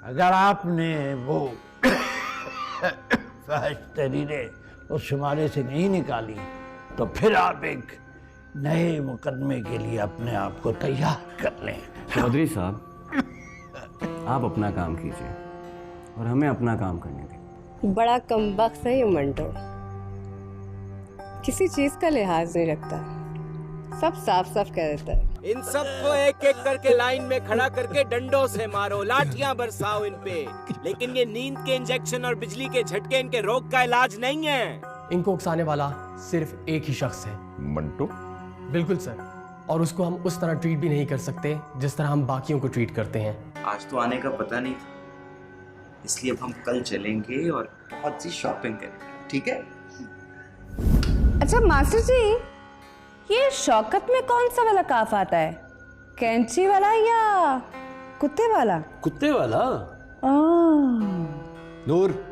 अगर आपने वो फहश तहरीरें उस शुमारे से नहीं निकाली तो फिर आप एक नए मुकदमे के लिए अपने आप को तैयार कर लें। चौधरी साहब, आप अपना काम कीजिए और हमें अपना काम करने दें। बड़ा कमबख्त है ये मंटो, किसी चीज का लिहाज नहीं रखता, सब साफ साफ कह देता है। इन सबको एक एक करके लाइन में खड़ा करके डंडों से मारो, लाठियां बरसाओ इन पे, लेकिन ये नींद के इंजेक्शन और बिजली के झटके इनके रोग का इलाज नहीं है। इनको उकसाने वाला सिर्फ एक ही शख्स है, मंटो। बिल्कुल सर, और उसको हम उस तरह ट्रीट भी नहीं कर सकते जिस तरह हम बाकियों को ट्रीट करते हैं। आज तो आने का पता नहीं था, इसलिए अब हम कल चलेंगे और बहुत सी शॉपिंग करेंगे, ठीक है? अच्छा मास्टर जी, ये शौकत में कौन सा वाला काफ आता है, कैंची वाला या कुत्ते वाला? कुत्ते वाला। नूर,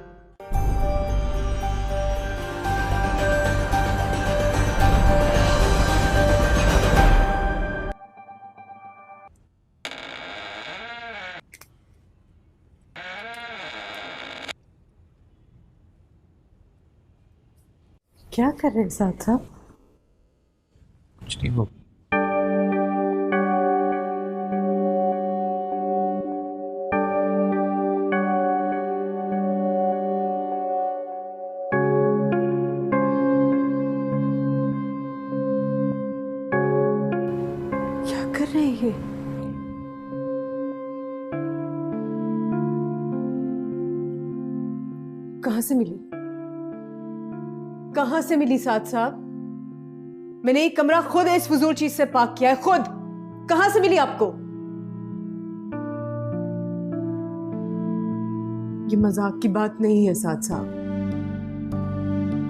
क्या कर रहे हैं साथ साहब? कुछ नहीं, वो क्या कर रहे हैं ये? कहां से मिली, कहां से मिली साथ साहब? मैंने एक कमरा खुद इस फजूल चीज से पाक किया है, खुद। कहां से मिली आपको? ये मजाक की बात नहीं है साथ साहब,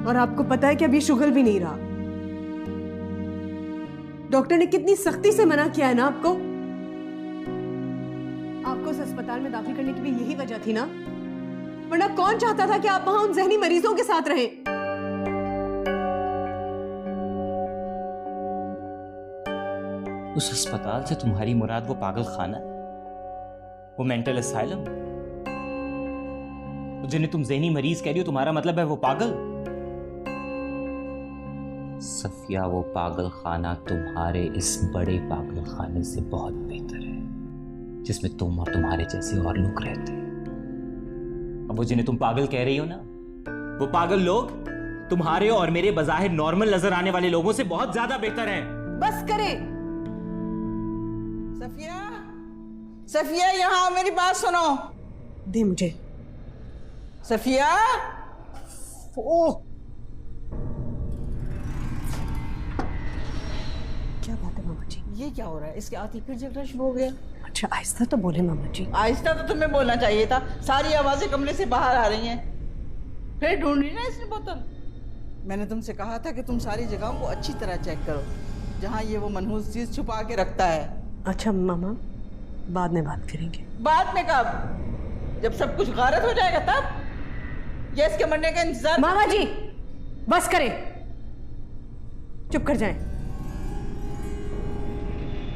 और आपको पता है कि अब ये शुगल भी नहीं रहा। डॉक्टर ने कितनी सख्ती से मना किया है ना आपको। आपको उस अस्पताल में दाखिल करने की भी यही वजह थी ना, वरना कौन चाहता था कि आप वहां उन जहनी मरीजों के साथ रहें। उस अस्पताल से तुम्हारी मुराद वो पागल खाना, वो मेंटल असाइलम, जिन्हें तुम ज़हनी मरीज कह रही हो, तुम्हारा मतलब है वो पागल? सफिया, वो पागल खाना तुम्हारे इस बड़े पागल खाने से बहुत बेहतर है, जिसमें तुम और तुम्हारे जैसे और लोग रहते हैं। अब वो जिन्हें तुम पागल कह रही हो ना, वो पागल लोग तुम्हारे और मेरे बज़ाहिर नॉर्मल नजर आने वाले लोगों से बहुत ज्यादा बेहतर हैं। बस करें। सफिया, सफिया यहाँ मेरी बात सुनो। दे मुझे। सफिया, ओ क्या बात है मामा जी? ये क्या हो रहा है? इसके आती फिर झगड़ा शुरू हो गया। अच्छा आहिस्ता तो बोले मामा जी। आहिस्ता तो तुम्हें बोलना चाहिए था, सारी आवाजें कमरे से बाहर आ रही हैं। फिर ढूंढ रही ना इसने बोतल। मैंने तुमसे कहा था कि तुम सारी जगहों को अच्छी तरह चेक करो जहाँ ये वो मनहूस चीज छुपा के रखता है। अच्छा मामा, बाद में बात करेंगे। बाद में कब? जब सब कुछ गारत हो जाएगा तब? ये इसके मरने का इंतजार। मामा जी बस करें, चुप कर जाएं,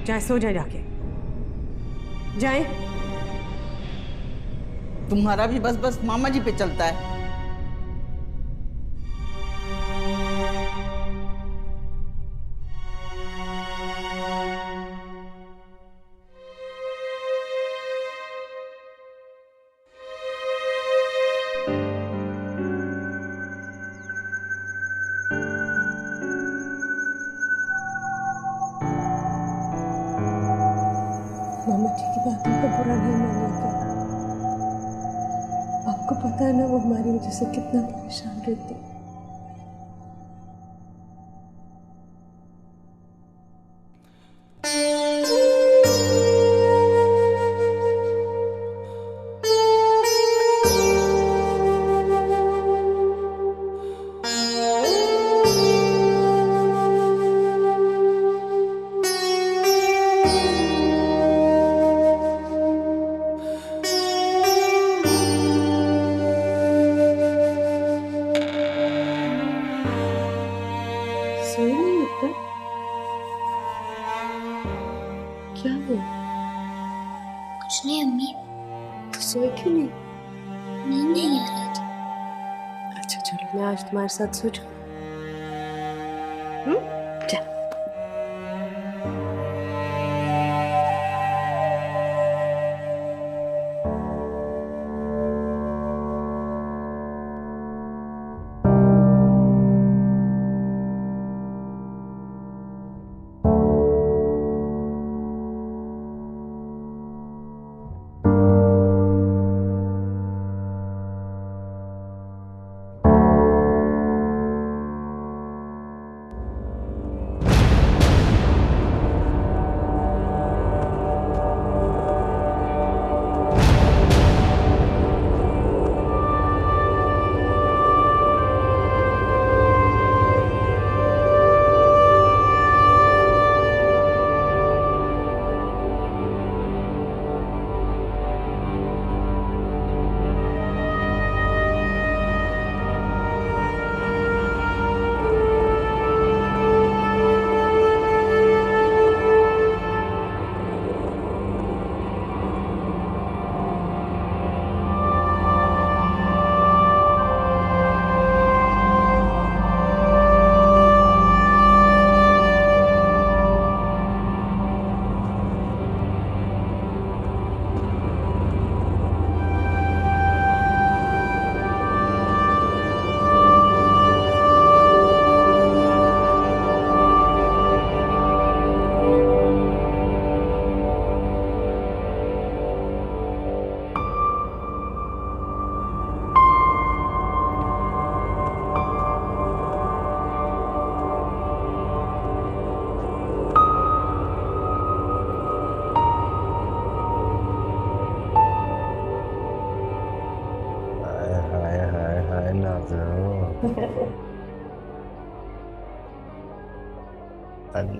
जाएं सो जाएं, जाके जाएं। तुम्हारा भी बस बस मामा जी पे चलता है। मामा जी की बातों को बुरा नहीं मानिएगा, आपको पता है ना वो हमारी वजह से कितना परेशान रहती है। सोई नहीं लगता? क्या हुआ? कुछ नहीं अम्मी, तो सोए क्यों नहीं? नींद नहीं आ रही थी। अच्छा चलो मैं आज तुम्हारे साथ सो जाऊं। चल।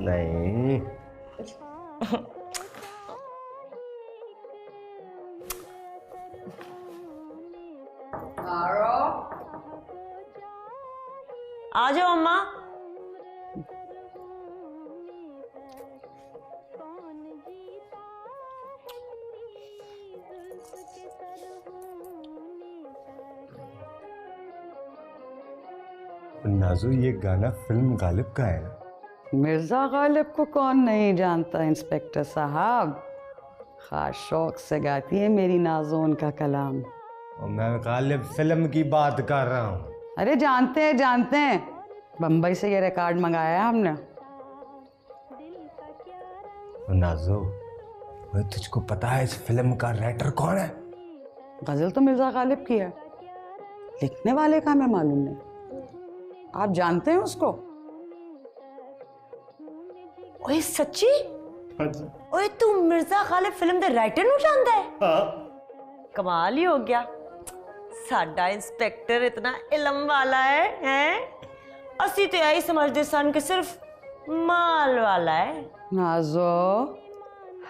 नहीं आ जाओ अम्मा। नाजू, ये गाना फिल्म गालिब का है। मिर्जा गालिब को कौन नहीं जानता इंस्पेक्टर साहब। खास शौक से गाती है मेरी नाजो उनका कलाम। और मैं गालिब फिल्म की बात कर रहा हूँ। अरे जानते हैं बम्बई से ये रिकॉर्ड मंगाया है हमने। नाजो, तुझको पता है इस फिल्म का राइटर कौन है? गजल तो मिर्जा गालिब की है, लिखने वाले का हमें मालूम नहीं। आप जानते हैं उसको? ओए सच्ची? ओए तू मिर्जा गालिब फिल्म दे राइटर नु जानदा है? कमाल ही हो गया। साडा इंस्पेक्टर इतना इलम वाला है? असी तो यही समझते सन कि सिर्फ माल वाला है। नाजो,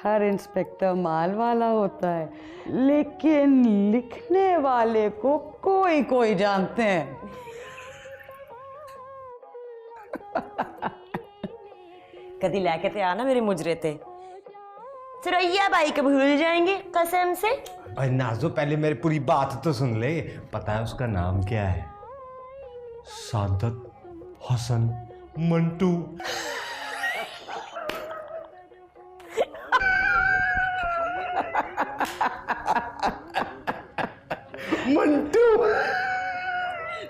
हर इंस्पेक्टर माल वाला होता है, लेकिन लिखने वाले को कोई कोई जानते हैं। कदी लेके ते आना मेरे मुजरे ते, सुरैया भाई को भूल जाएंगे कसम से। भाई नाजो, पहले मेरी पूरी बात तो सुन ले। पता है उसका नाम क्या है? सादत हसन मंटू। मंटू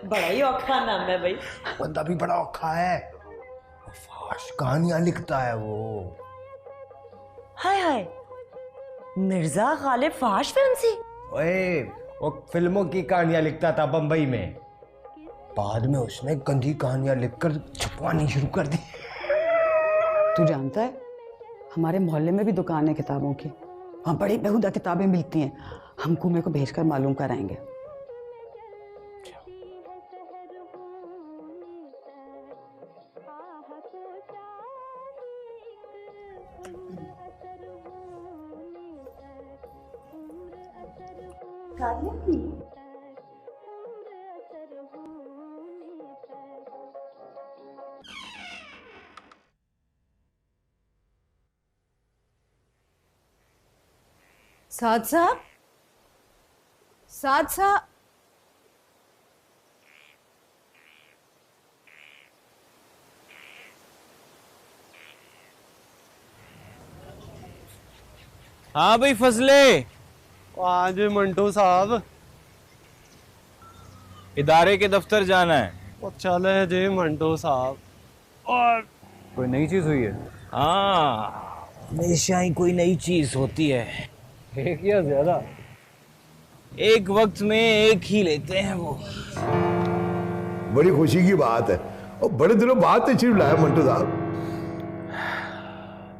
बड़ा ही औखा नाम है भाई। बंदा भी बड़ा औखा है, फाश कहानियां लिखता है वो। हाय हाय, मिर्जा गालिब फाश फिल्म सी? ओए, वो फिल्मों की कहानियां लिखता था बंबई में, बाद में उसने गंदी कहानियां लिखकर छपवानी शुरू कर दी। तू जानता है, हमारे मोहल्ले में भी दुकान है किताबों की, वहाँ बड़ी बेहुदा किताबें मिलती हैं। हम कुमें को भेजकर मालूम कराएंगे। साद साहब, साथ साथ हाँ भाई फजले। हाँ जी मंटू साहब। इदारे के दफ्तर जाना है। वो चले जी मंटू साहब। और कोई नई चीज हुई है? हाँ, हमेशा ही कोई नई चीज होती है। एक या ज्यादा? एक वक्त में एक ही लेते हैं वो। बड़ी खुशी की बात है और बड़े दिनों बाद तशरीफ लाया मंटू साहब।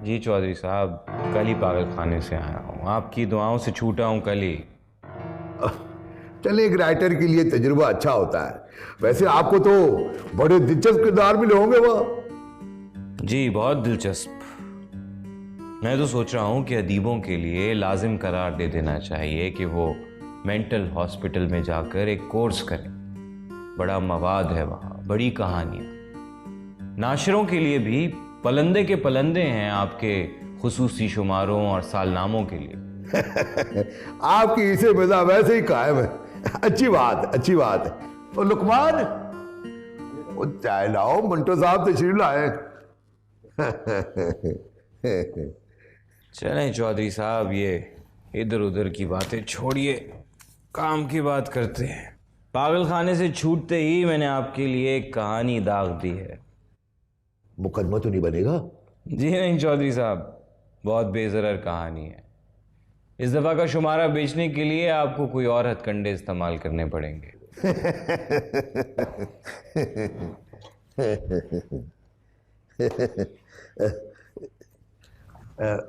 जी चौधरी साहब, कल ही पागल खाने से आया हूँ, आपकी दुआओं से छूटा हूँ कल ही। चले, एक राइटर के लिए तजुर्बा अच्छा होता है। वैसे आपको तो बड़े दिलचस्प किरदार मिले होंगे वह। जी बहुत दिलचस्प। मैं तो सोच रहा हूँ कि अदीबों के लिए लाजिम करार दे देना चाहिए कि वो मेंटल हॉस्पिटल में जाकर एक कोर्स करें। बड़ा मवाद है वहाँ, बड़ी कहानियाँ। नाशरों के लिए भी पलंदे के पलंदे हैं आपके खुसूसी शुमारों और सालनामों के लिए। आपकी इसे मजा वैसे ही कायम है। अच्छी बात, अच्छी बात है। और लुकमान, वो चाय लाओ, मंटो साहब तशरीफ लाए। चलें चौधरी साहब, ये इधर उधर की बातें छोड़िए, काम की बात करते हैं। पागल खाने से छूटते ही मैंने आपके लिए एक कहानी दाग दी है। मुकदमा तो नहीं बनेगा? जी नहीं चौधरी साहब, बहुत बेजरर कहानी है। इस दफा का शुमारा बेचने के लिए आपको कोई और हथकंडे इस्तेमाल करने पड़ेंगे।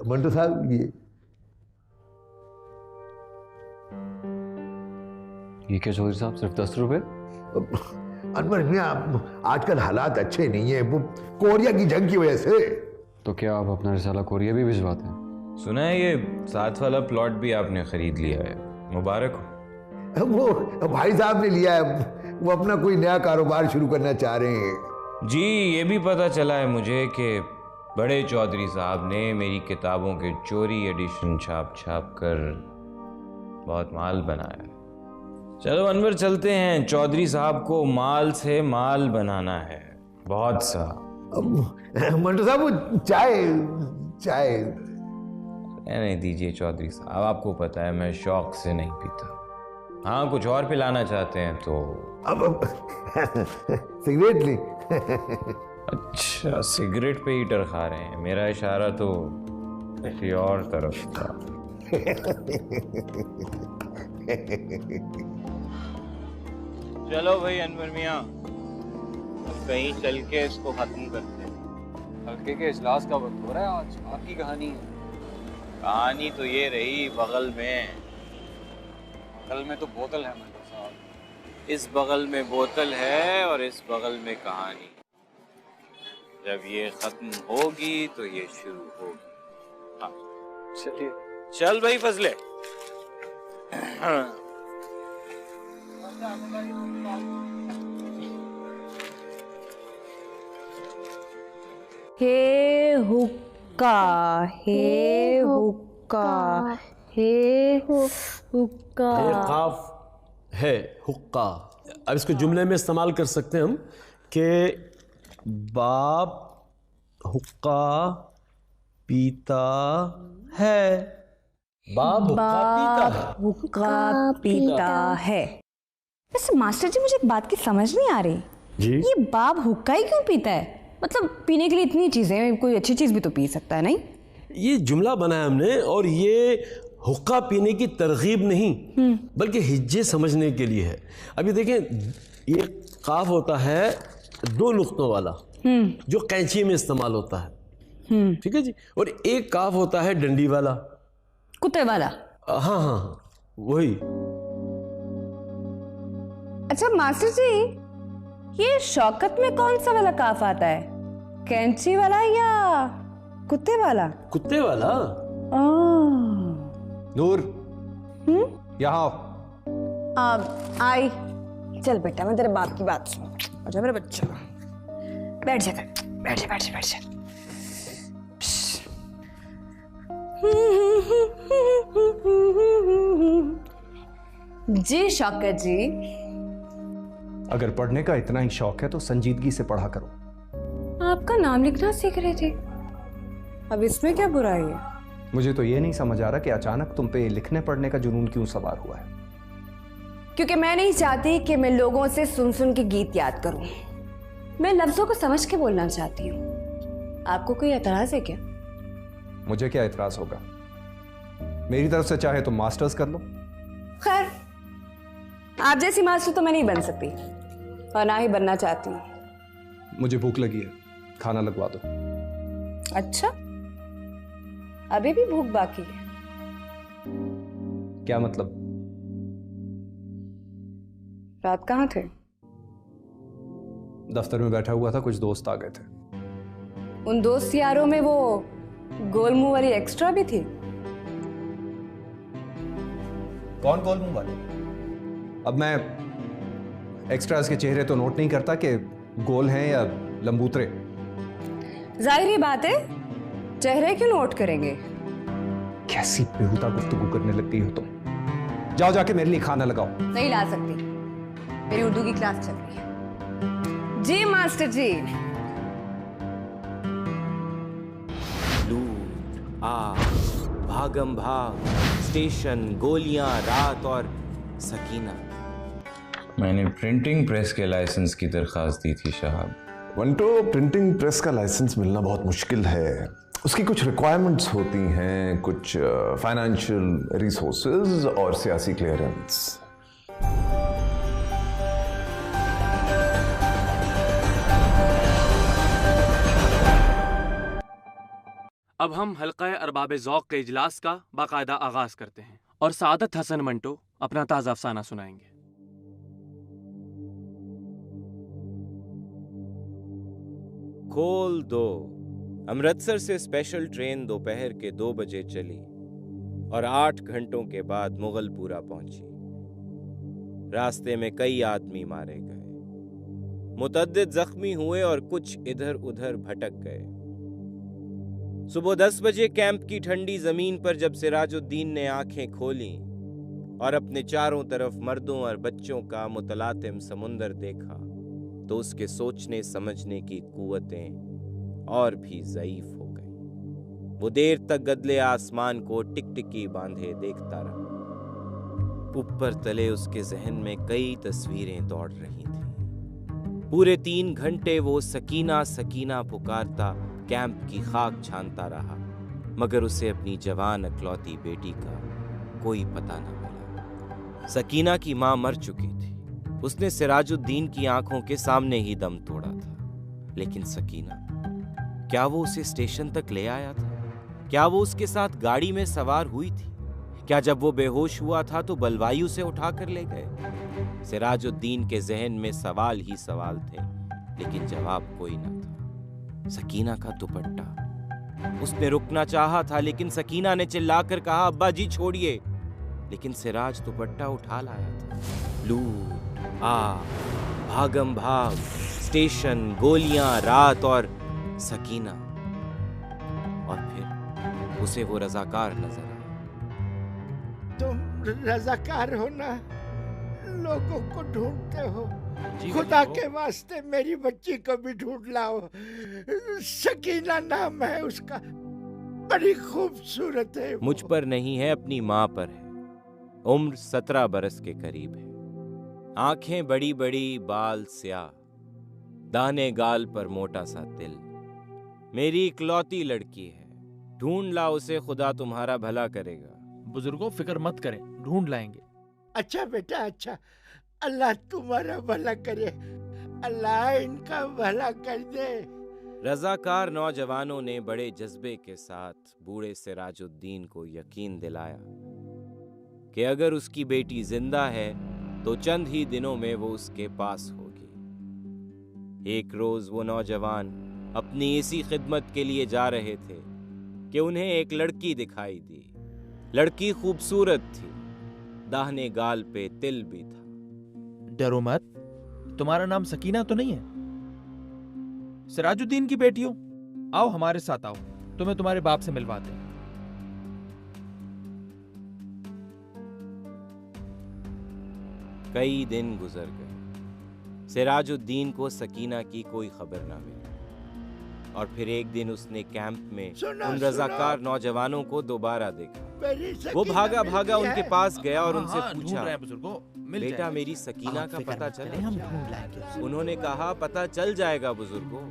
मंटू साहब, ये क्या चौधरी साहब, सिर्फ 10 रुपए? अनवर मियां, आजकल हालात अच्छे नहीं है, वो कोरिया की जंग की वजह से। तो क्या आप अपना रिसाला कोरिया भी भिजवाते हैं? सुना है ये साथ वाला प्लॉट भी आपने खरीद लिया है, मुबारक हो। वो भाई साहब ने लिया है, वो अपना कोई नया कारोबार शुरू करना चाह रहे हैं। जी ये भी पता चला है मुझे कि बड़े चौधरी साहब ने मेरी किताबों के चोरी एडिशन छाप छाप कर बहुत माल बनाया। चलो अनवर चलते हैं, चौधरी साहब को माल से माल बनाना है, बहुत सा। मंटू साहब, वो चाय नहीं दीजिए चौधरी साहब, आपको पता है मैं शौक से नहीं पीता। हाँ कुछ और पिलाना चाहते हैं तो। अब सिगरेट ली? अच्छा सिगरेट पे ही डर खा रहे हैं, मेरा इशारा तो किसी और तरफ था। चलो भाई अनवर मियाँ, कहीं चल के इसको खत्म करते हैं। हल्के के इजलास का वक्त हो रहा है आज, आपकी कहानी है। कहानी तो ये रही, बगल में तो बोतल है मंटू साहब। इस बगल में बोतल है और इस बगल में कहानी। जब ये खत्म होगी तो ये शुरू होगी। हाँ चलिए, चल भाई फजले। हे हुक्का, हे हुक्का, हे हुक्का। काफ है हुक्का। अब इसको जुमले में इस्तेमाल कर सकते हैं हम कि बाप हुक्का पीता है। बाप हुक्का पीता है। वैसे मास्टर जी, मुझे एक बात की समझ नहीं आ रही जी, ये बाप हुक्का ही क्यों पीता है? मतलब पीने के लिए इतनी चीजें, कोई अच्छी चीज भी तो पी सकता है, नहीं? ये जुमला बनाया हमने और ये हुक्का पीने की तरगीब नहीं बल्कि हिज्जे समझने के लिए है। अभी देखें, ये काफ होता है 2 नुक्तों वाला जो कैंची में इस्तेमाल होता है, ठीक है जी। और एक काफ होता है डंडी वाला, कुत्ते वाला। हाँ हाँ वही। अच्छा मास्टर जी, ये शौकत में कौन सा वाला काफ आता है, कैंची वाला या कुत्ते वाला? कुत्ते वाला। नूर, यहाँ आई। चल बेटा, मैं तेरे बाप की बात सुन। अच्छा मेरा बच्चा, बैठ जा, बैठ जा, बैठ जा, बैठ जा। जी शौकत जी। अगर पढ़ने का इतना ही शौक है तो संजीदगी से पढ़ा करो। आपका नाम लिखना सीख रहे थे, अब इसमें क्या बुराई है? मुझे तो ये नहीं समझ आ रहा कि अचानक तुम पे लिखने पढ़ने का जुनून क्यों सवार हुआ है। क्योंकि मैं नहीं चाहती कि मैं लोगों से सुन सुन के गीत याद करूं। मैं लफ्जों को समझ के बोलना चाहती हूँ। आपको कोई एतराज है क्या? मुझे क्या एतराज होगा? मेरी तरफ से चाहे तुम मास्टर्स कर लो। खैर, आप जैसी मास्टर तो मैं नहीं बन सकती और ना ही बनना चाहती हूँ। मुझे भूख लगी है, खाना लगवा दो। अच्छा, अभी भी भूख बाकी है? क्या मतलब? रात कहाँ थे? दफ्तर में बैठा हुआ था, कुछ दोस्त आ गए थे। उन दोस्त यारों में वो गोल मुंह वाली एक्स्ट्रा भी थी? कौन गोल मुंह वाले? अब मैं एक्स्ट्रास के चेहरे तो नोट नहीं करता कि गोल हैं या लंबूतरे। जाहिर बात है, चेहरे क्यों नोट करेंगे? कैसी बेहुदा गुफ्तगू करने लगती हो तुम। जाओ जाके मेरे लिए खाना लगाओ। नहीं ला सकती, मेरी उर्दू की क्लास चल रही है। जी मास्टर जी। लूट, आग, भागम भाग, स्टेशन, गोलियां, रात और सकीना। मैंने प्रिंटिंग प्रेस के लाइसेंस की दरखास्त दी थी साहब। वंटो, प्रिंटिंग प्रेस का लाइसेंस मिलना बहुत मुश्किल है। उसकी कुछ रिक्वायरमेंट्स होती हैं, कुछ फाइनेंशियल रिसोर्सेज और सियासी क्लियरेंस। अब हम हल्का अरबाब ज़ौक़ के इजलास का बाकायदा आगाज करते हैं और सादत हसन मंटो अपना ताज़ा अफसाना सुनाएंगे। खोल दो। अमृतसर से स्पेशल ट्रेन दोपहर के 2 बजे चली और 8 घंटों के बाद मुगलपुरा पहुंची। रास्ते में कई आदमी मारे गए, मुतअद्दिद जख्मी हुए और कुछ इधर उधर भटक गए। सुबह 10 बजे कैंप की ठंडी जमीन पर जब सिराजुद्दीन ने आंखें खोली और अपने चारों तरफ मर्दों और बच्चों का मुतलातिम समुंदर देखा तो उसके सोचने समझने की कुव्वतें और भी ज़ईफ हो गई। वो देर तक गदले आसमान को टिकटिकी बांधे देखता रहा। ऊपर तले उसके जहन में कई तस्वीरें दौड़ रही थीं। पूरे 3 घंटे वो सकीना सकीना पुकारता कैंप की खाक छानता रहा, मगर उसे अपनी जवान अकलौती बेटी का कोई पता न मिला। सकीना की मां मर चुकी थी। उसने सिराजुद्दीन की आंखों के सामने ही दम तोड़ा था। लेकिन सकीना, क्या वो उसे स्टेशन तक ले आया था? क्या वो उसके साथ गाड़ी में सवार हुई थी? क्या जब वो बेहोश हुआ था तो बलवायु से उठाकर ले गए? सिराजुद्दीन के जहन में सवाल ही सवाल थे, लेकिन जवाब कोई न था। सकीना का दुपट्टा। उसने रुकना चाहा था, लेकिन सकीना ने चिल्लाकर कहा, अब्बा जी छोड़िए। लेकिन सिराज दुपट्टा उठा लाया था। लूट, आग, भागम भाग, स्टेशन, गोलियां, रात और सकीना। और फिर उसे वो रजाकार नजर आया। तुम रजाकार हो ना? लोगों को ढूंढते हो? खुदा के वास्ते मेरी बच्ची को भी ढूंढ लाओ। सकीना नाम है उसका, बड़ी खूबसूरत है। मुझ पर नहीं है, अपनी माँ पर है। उम्र 17 बरस के करीब है। आंखें बड़ी बड़ी, बाल स्याह, दाने गाल पर मोटा सा तिल। मेरी इकलौती लड़की है। ढूंढ ला उसे, खुदा तुम्हारा भला करेगा। बुजुर्गों फिक्र मत करें, ढूंढ लाएंगे। अच्छा बेटा, अच्छा। अल्लाह तुम्हारा भला करे, अल्लाह इनका भला कर दे। रजाकार नौजवानों ने बड़े जज्बे के साथ बूढ़े सिराजुद्दीन को यकीन दिलाया कि अगर उसकी बेटी जिंदा है तो चंद ही दिनों में वो उसके पास होगी। एक रोज वो नौजवान अपनी इसी खिदमत के लिए जा रहे थे कि उन्हें एक लड़की दिखाई दी। लड़की खूबसूरत थी, दाहिने गाल पे तिल भी था। डरो मत, तुम्हारा नाम सकीना तो नहीं है? सिराजुद्दीन की बेटी हो? आओ हमारे साथ आओ, तुम्हें तुम्हारे बाप से मिलवाते हैं। कई दिन गुजर गए। सिराजुद्दीन को सकीना की कोई खबर ना मिली और फिर एक दिन उसने कैंप में उन रजाकार नौजवानों को दोबारा देखा। वो भागा भागा उनके पास गया और उनसे पूछा, बेटा मेरी सकीना का पता चला? उन्होंने कहा, पता चल जाएगा बुजुर्गों।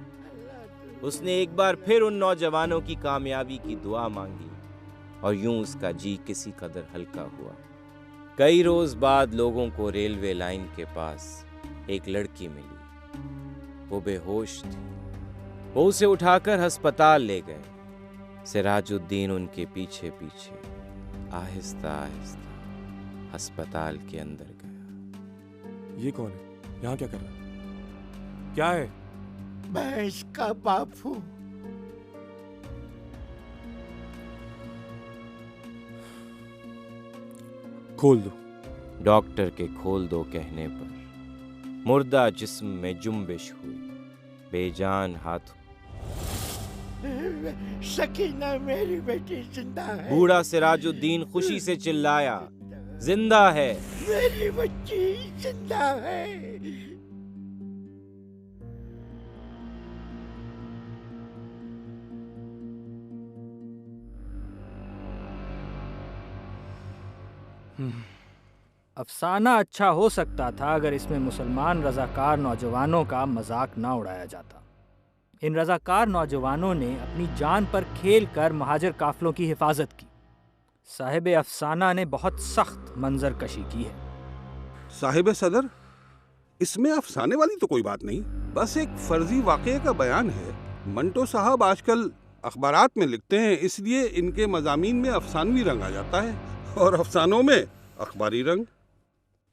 उसने एक बार फिर उन नौजवानों की कामयाबी की दुआ मांगी और यूं उसका जी किसी कदर हल्का हुआ। कई रोज बाद लोगों को रेलवे लाइन के पास एक लड़की मिली। वो बेहोश थी। वो उसे उठाकर अस्पताल ले गए। सिराजुद्दीन उनके पीछे पीछे आहिस्ता आहिस्ता अस्पताल के अंदर गया। ये कौन है? यहाँ क्या कर रहा है? क्या है? मैं इसका बाप हूं। खोल दो। डॉक्टर के खोल दो कहने पर मुर्दा जिस्म में जुम्बिश हुई। बेजान हाथ। सकीना मेरी बेटी जिंदा है। बूढ़ा सिराजुद्दीन खुशी से चिल्लाया, जिंदा है, मेरी बच्ची जिंदा है। अफसाना अच्छा हो सकता था अगर इसमें मुसलमान रजाकार नौजवानों का मजाक ना उड़ाया जाता। इन रजाकार नौजवानों ने अपनी जान पर खेल कर महाजर काफिलों की हिफाजत की। साहिब अफसाना ने बहुत सख्त मंजर कशी की है। साहिब सदर, इसमें अफसाने वाली तो कोई बात नहीं, बस एक फर्जी वाक़ये का बयान है। मंटो साहब आजकल अखबारात में लिखते हैं, इसलिए इनके मज़ामीन में अफसानवी रंग आ जाता है और अफसानों में अखबारी रंग।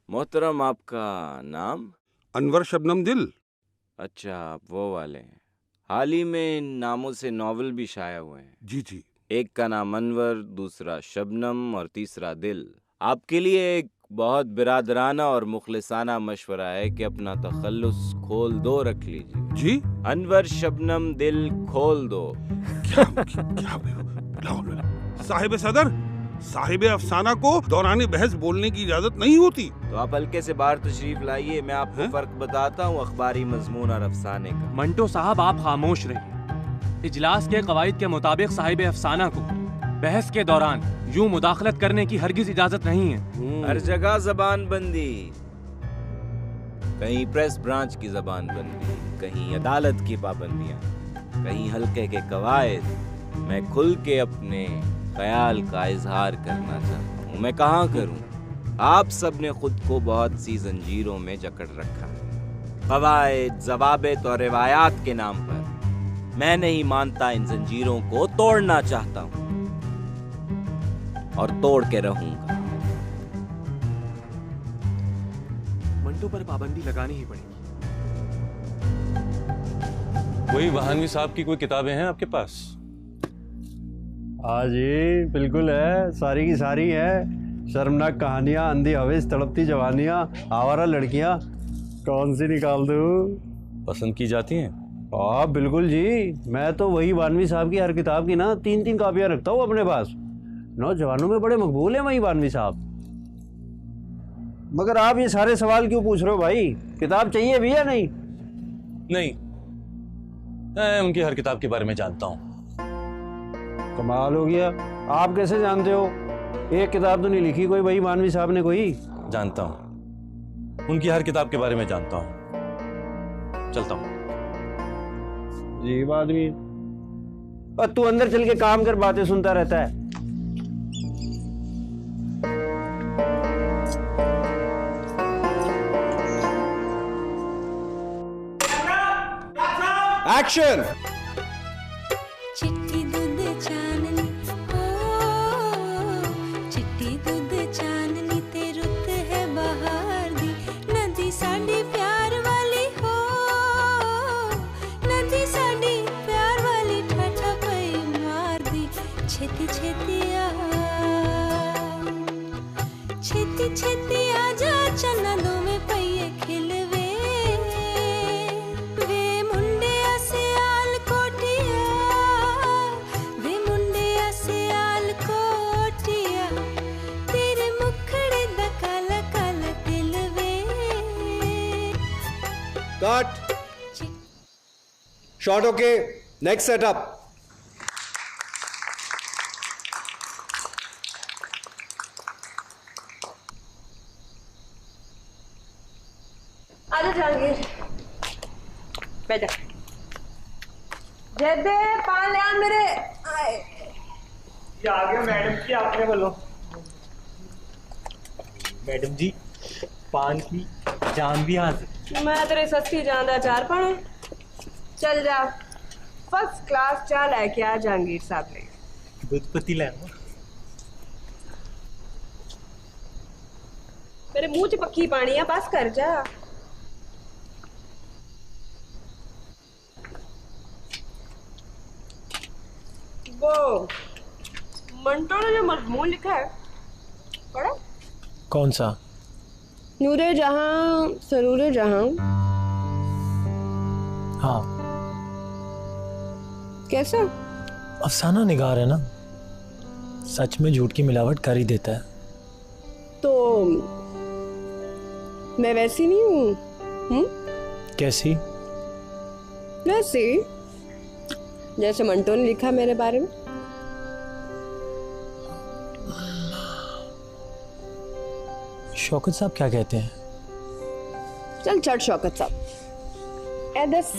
मोहतरम, आपका नाम? अनवर शबनम दिल। अच्छा, आप वो वाले हैं। हाल ही में इन नामों से नॉवल भी शाया हुए हैं। जी जी। एक का नाम अनवर, दूसरा शबनम और तीसरा दिल। आपके लिए एक बहुत बिरादराना और मुखलिसाना मशवरा है कि अपना तखल्लुस खोल दो रख लीजिए। जी। अनवर शबनम दिल खोल दो। साहिब सदर, साहिब अफसाना को दौरान बहस बोलने की इजाजत नहीं होती। तो आप हल्के से बाहर तशरीफ लाइए, मैं आपको फर्क बताता हूँ अखबारी मजमून और अफसाने का। मंटो साहब, आप खामोश रहिए। इजलास के कवायद के मुताबिक साहिब अफसाना को बहस के दौरान यूं मुदाखलत करने की हरगिज इजाजत नहीं है। हर जगह जबान बंदी, कहीं प्रेस ब्रांच की जबान बंदी, कहीं अदालत की पाबंदियां, कहीं हल्के के कवायद। मैं खुल के अपने ख्याल का इजहार करना चाहता हूँ। मैं कहाँ करूँ? आप सब ने खुद को बहुत सी जंजीरों में जकड़ रखा है, कवायद, ज़वाबित और रिवायात के नाम पर। मैं नहीं मानता इन जंजीरों को तोड़ना चाहता हूँ और तोड़ के रहूंगा। मंटो पर पाबंदी लगानी ही पड़ेगी। कोई वहानवी साहब की कोई किताबें हैं आपके पास? हाँ जी, बिल्कुल है, सारी की सारी है। शर्मनाक कहानियाँ, अंधी हवेस, तड़पती जवानियाँ, आवारा लड़कियाँ, कौन सी निकाल दूँ? पसंद की जाती हैं? हाँ बिल्कुल जी, मैं तो वही वानवी साहब की हर किताब की ना 3-3 कापियाँ रखता हूँ अपने पास। नौजवानों में बड़े मकबूल हैं वही वानवी साहब। मगर आप ये सारे सवाल क्यों पूछ रहे हो भाई? किताब चाहिए भी या नहीं? नहीं, मैं उनकी हर किताब के बारे में जानता हूँ। कमाल हो गया, आप कैसे जानते हो? एक किताब तो नहीं लिखी कोई वही वानवी साहब ने कोई? जानता हूँ, उनकी हर किताब के बारे में जानता हूँ। चलता हूँ। अजीब आदमी। और तू अंदर चल के काम कर, बातें सुनता रहता है। एक्शन। चिट्टी दूध चाननी, चिट्टी दूध चाननी ते रुत है बहार दी, नदी साडी प्यार वाली हो, नदी साडी प्यार वाली ठाठा पई मार दी। छेती छेती आ, छेती छेती आ जा, चन्ना दो में पईए खिलवे। Cut. Shot okay, next setup. आजा जहांगीर, बैठ जा। जयदे पान ले आ मेरे। ये आ गया मैडम जी, आपने बोलो। मैडम जी, पान की जान भी हाजिर। मैं तेरे सस्ती जान दा चार पाने। चल जा, फर्स्ट क्लास चाय लेके आ जहांगीर साहब ले। दूध पत्ती ले आओ। मेरे मुंह च पक्की पानी है, बस कर जा। वो मंटो ने जो मजमून लिखा है पढ़ा? कौन सा? नूरे जहां सरूरे जहां। हाँ। कैसा? अफसाना निगार है ना, सच में झूठ की मिलावट कर ही देता है। तो मैं वैसी नहीं हूँ। कैसी? वैसी जैसे मंटो ने लिखा मेरे बारे में। शौकत साहब क्या कहते हैं? चल चढ़ शौकत साहब। एदस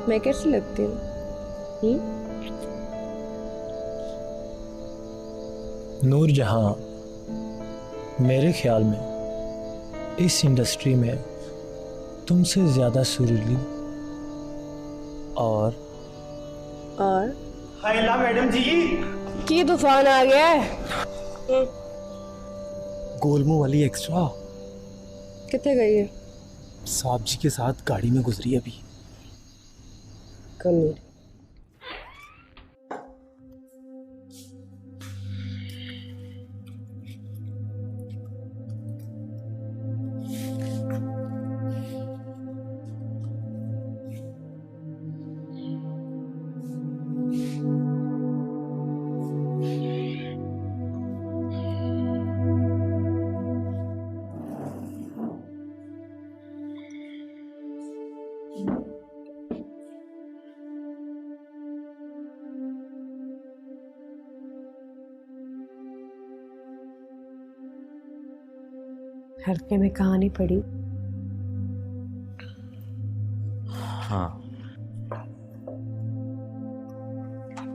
मैं कैसी लगती हूँ? नूर जहां मेरे ख्याल में इस इंडस्ट्री में तुमसे ज्यादा सुरीली और हायला मैडम जी की तूफान आ गया है। गोलमू वाली एक्स्ट्रा कितने गई है? साहब जी के साथ गाड़ी में गुजरी अभी। कल हल्के में कहानी पढ़ी। हाँ।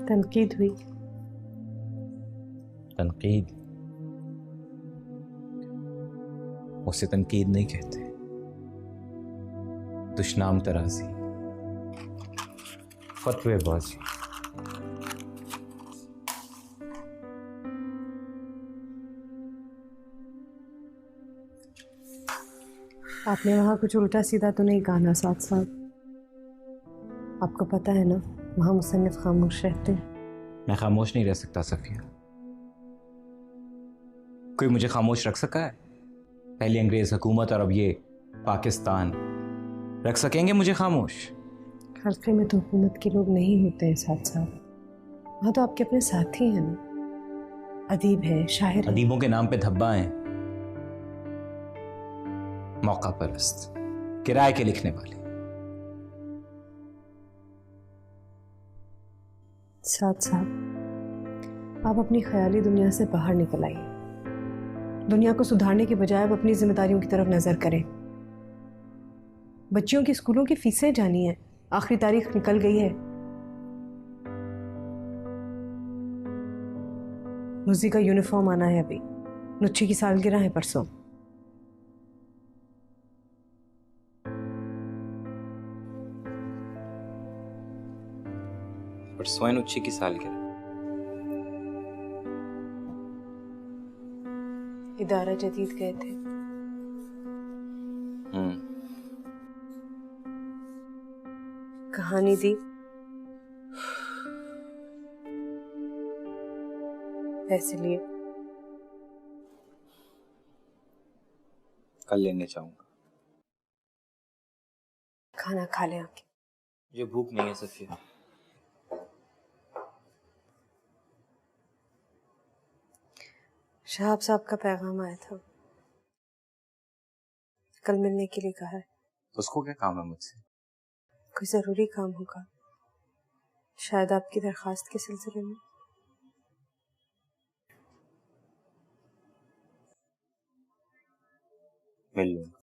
तनकीद हुई। तनकीद? उसे तनकीद नहीं कहते, दुश्नाम तराजी, फतवेबाजी। आपने वहाँ कुछ उल्टा सीधा तो नहीं कहा ना साथ साथ? आपको पता है ना वहाँ मुसन्निफ खामोश रहते हैं। मैं खामोश नहीं रह सकता सफिया। कोई मुझे खामोश रख सका है? पहली अंग्रेज हुकूमत और अब ये पाकिस्तान रख सकेंगे मुझे खामोश? हल्के में तो हुकूमत के लोग नहीं होते हैं साथ साथ, वहाँ तो आपके अपने साथी हैं ना। अदीब है, शायर है। अदीबों के नाम पे धब्बा हैं, मौका परस्त, किराए के लिखने वाले। साथ साथ आप अपनी ख्याली दुनिया से बाहर निकल आइए। दुनिया को सुधारने के बजाय आप अपनी जिम्मेदारियों की तरफ नजर करें। बच्चियों की स्कूलों की फीसें जानी है, आखिरी तारीख निकल गई है। मुझी का यूनिफॉर्म आना है अभी, नुच्छी की सालगिरह है परसों। परसों नुच्छी की सालगिरह? इदारा जदीद गए थे। कहानी दी, पैसे लिए। कल लेने जाऊंगा। खाना खा ले आके। मुझे भूख नहीं है सफिया। शहाब साहब का पैगाम आया था। कल मिलने के लिए कहा है। उसको क्या काम है मुझसे? कोई जरूरी काम होगा, शायद आपकी दरखास्त के सिलसिले में। मिल लूंगा।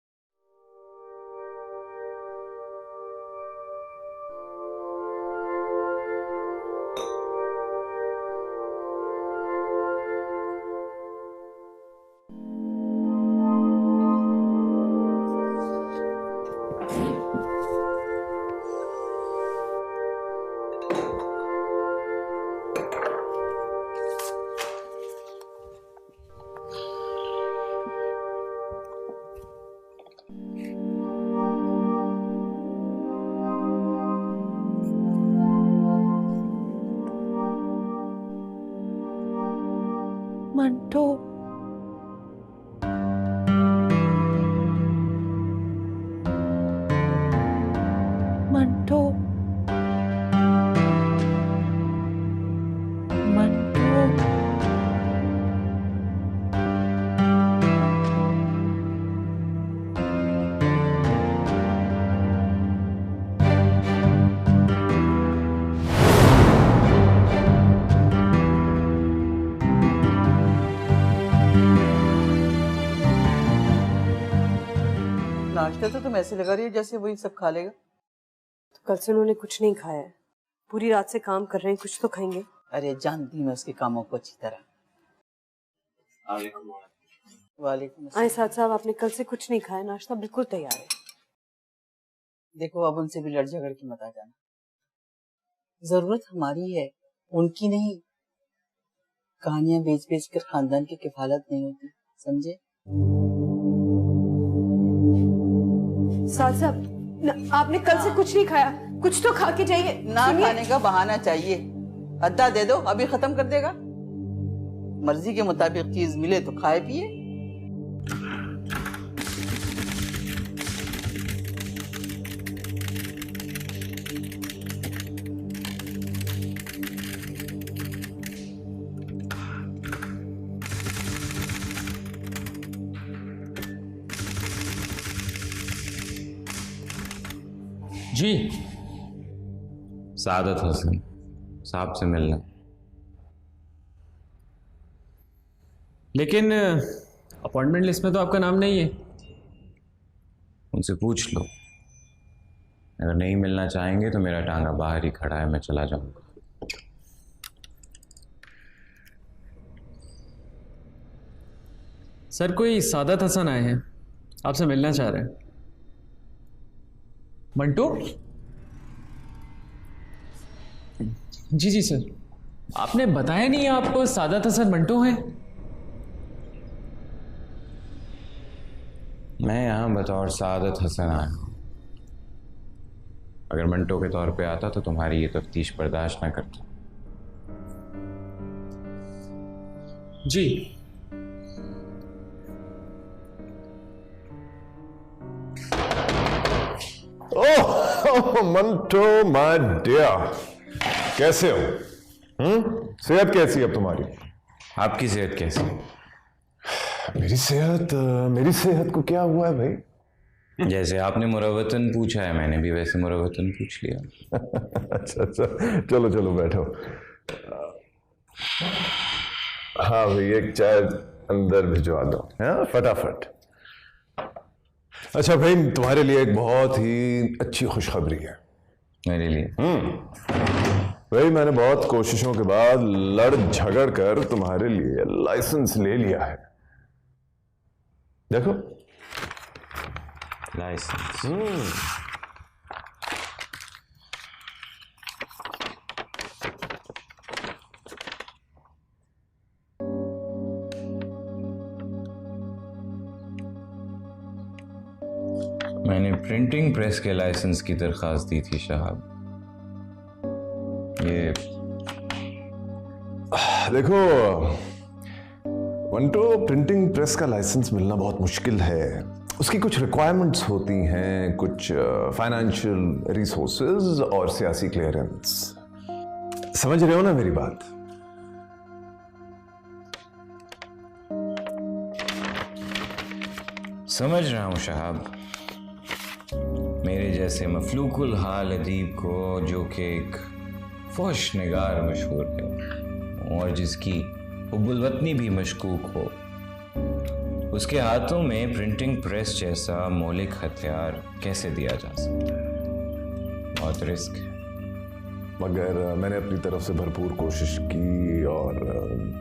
मंटो, मंटो, मंटो, नाश्ता तो तुम ऐसे लगा रही हो जैसे वही सब खा लेगा। तो कल से उन्होंने कुछ नहीं खाया है, पूरी रात से काम कर रहे हैं, कुछ तो खाएंगे। अरे जानती मैं उसके कामों को अच्छी तरह। वालेकुम। आए साथ साहब, आपने कल से कुछ नहीं खाया, नाश्ता बिल्कुल तैयार है। देखो अब उनसे भी लड़ झगड़ के मत आ जाना, जरूरत हमारी है, उनकी नहीं। कहानियां बेच बेच कर खानदान की किफालत नहीं होती, समझे? साथ साहब, आपने कल से कुछ नहीं खाया, कुछ तो खा के जाइए। ना खाने का बहाना चाहिए, अद्धा दे दो, अभी खत्म कर देगा। मर्जी के मुताबिक चीज मिले तो खाए पिए। जी। सादत हसन साहब से मिलना। लेकिन अपॉइंटमेंट लिस्ट में तो आपका नाम नहीं है। उनसे पूछ लो, अगर नहीं मिलना चाहेंगे तो मेरा टांगा बाहर ही खड़ा है, मैं चला जाऊंगा। सर, कोई सादत हसन आए हैं, आपसे मिलना चाह रहे हैं। मंटू? जी जी सर, आपने बताया नहीं आप सादत हसन मंटू हैं। मैं यहां बतौर सादत हसन आया हूं। अगर मंटो के तौर पे आता तो तुम्हारी ये तफ्तीश बर्दाश्त ना करता। जी। ओह मंटो माय डियर, कैसे हो? सेहत कैसी है अब तुम्हारी? आपकी सेहत कैसी? मेरी सेहत को क्या हुआ है भाई? जैसे आपने मुरवतन पूछा है, मैंने भी वैसे मुरवतन पूछ लिया। अच्छा, चलो चलो बैठो। हाँ भाई, एक चाय अंदर भिजवा दो, हाँ फटाफट। अच्छा भाई, तुम्हारे लिए एक बहुत ही अच्छी खुशखबरी है। मेरे लिए? भाई, मैंने बहुत कोशिशों के बाद लड़ झगड़ कर तुम्हारे लिए लाइसेंस ले लिया है। देखो लाइसेंस। मैंने प्रिंटिंग प्रेस के लाइसेंस की दरखास्त दी थी साहब। ये देखो मंटो, प्रिंटिंग प्रेस का लाइसेंस मिलना बहुत मुश्किल है। उसकी कुछ रिक्वायरमेंट्स होती हैं, कुछ फाइनेंशियल रिसोर्सेज और सियासी क्लियरेंस। समझ रहे हो ना मेरी बात? समझ रहा हूं साहब, जैसे मफलूकुल हाल अदीब को, जो कि एक फौश निगार मशहूर है और जिसकी हुब्बुल वतनी भी मशकूक हो, उसके हाथों में प्रिंटिंग प्रेस जैसा मौलिक हथियार कैसे दिया जा सकता है? बहुत रिस्क है। मगर मैंने अपनी तरफ से भरपूर कोशिश की और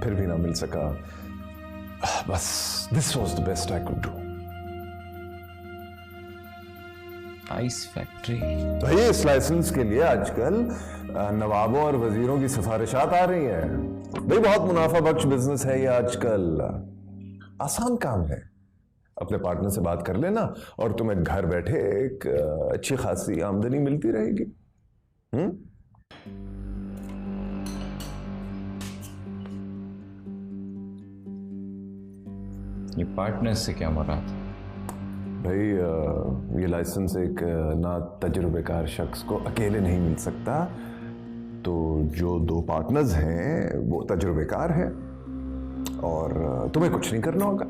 फिर भी ना मिल सका। बस this was the best I could do. Ice factory भाई, इस लाइसेंस के लिए आजकल नवाबों और वजीरों की सिफारिशात आ रही हैं। भाई बहुत मुनाफा बख्श बिजनेस है ये आजकल। आसान काम है, अपने पार्टनर से बात कर लेना और तुम्हें घर बैठे एक अच्छी खासी आमदनी मिलती रहेगी। ये पार्टनर से क्या मुराद? भाई ये लाइसेंस एक ना तजुर्बेकार शख्स को अकेले नहीं मिल सकता, तो जो दो पार्टनर्स हैं वो तजुर्बेकार हैं और तुम्हें कुछ नहीं करना होगा।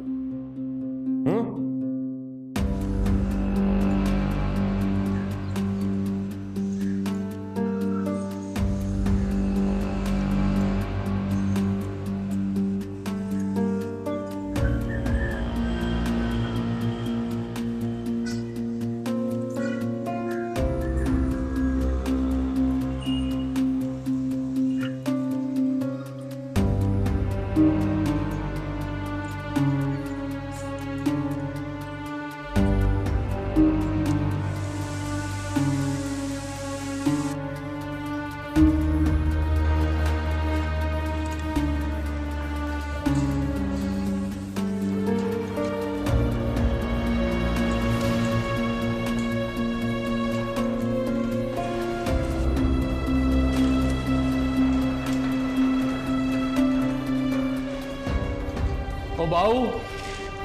ओ बाऊ,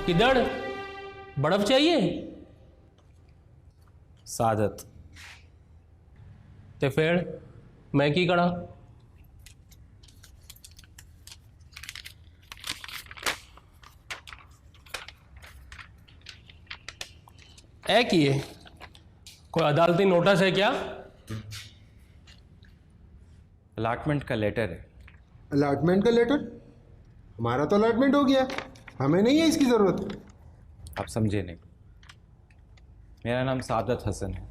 किधर? बर्फ चाहिए? सादत ते फिर मैं की करा? ए किए कोई अदालती नोटिस है क्या? अलॉटमेंट का लेटर है। अलॉटमेंट का लेटर? हमारा तो अलॉटमेंट हो गया, हमें नहीं है इसकी जरूरत। आप समझे नहीं। मेरा नाम सादत हसन है,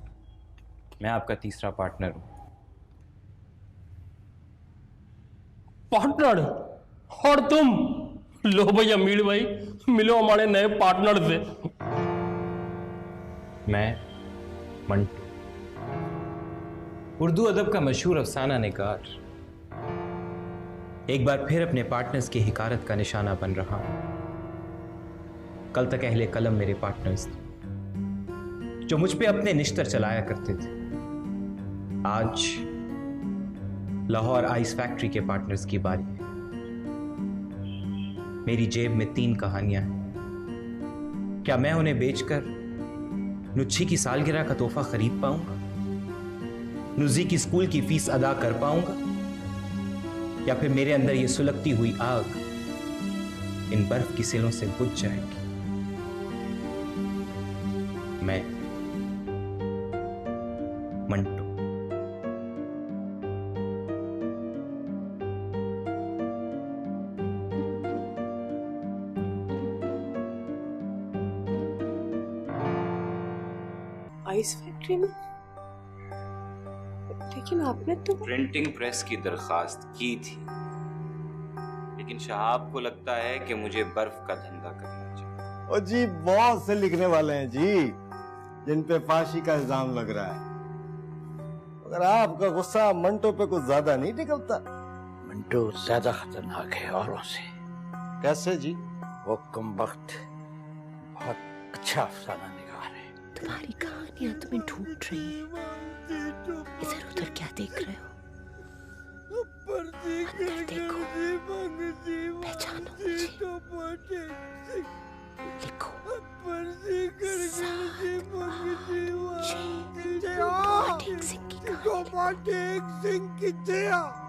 मैं आपका तीसरा पार्टनर हूं। पार्टनर? और तुम? लो भैया मीर भाई, मिलो हमारे नए पार्टनर से। मैं मंटू, उर्दू अदब का मशहूर अफसाना निगार, एक बार फिर अपने पार्टनर्स की हिकारत का निशाना बन रहा हूं। कल तक अहले कलम मेरे पार्टनर्स थे, जो मुझ पे अपने निश्तर चलाया करते थे। आज लाहौर आइस फैक्ट्री के पार्टनर्स की बारी है। मेरी जेब में 3 कहानियां हैं। क्या मैं उन्हें बेचकर नुच्छी की सालगिरह का तोहफा खरीद पाऊंगा? नुजी की स्कूल की फीस अदा कर पाऊंगा? या फिर मेरे अंदर ये सुलगती हुई आग इन बर्फ की सिलों से बुझ जाएगी? मैं मंटू। आइस फैक्ट्री में? लेकिन आपने तो प्रिंटिंग प्रेस की दरखास्त की थी, लेकिन शहाब को लगता है कि मुझे बर्फ का धंधा करना चाहिए। और जी बहुत से लिखने वाले हैं जी जिन पे फांसी का इल्जाम लग रहा है, मगर आपका गुस्सा मंटो पे कुछ ज्यादा नहीं निकलता। मंटो ज्यादा खतरनाक है औरों से। कैसे जी? वो कमबख्त बहुत अच्छा अफसाना निगार है। तुम्हारी कहानियां तुम्हें ढूंढ रही हैं। इधर उधर क्या देख रहे हो? अंदर देखो, पहचानो मुझे। लिखो 7 8 6 सिंह की कहानी।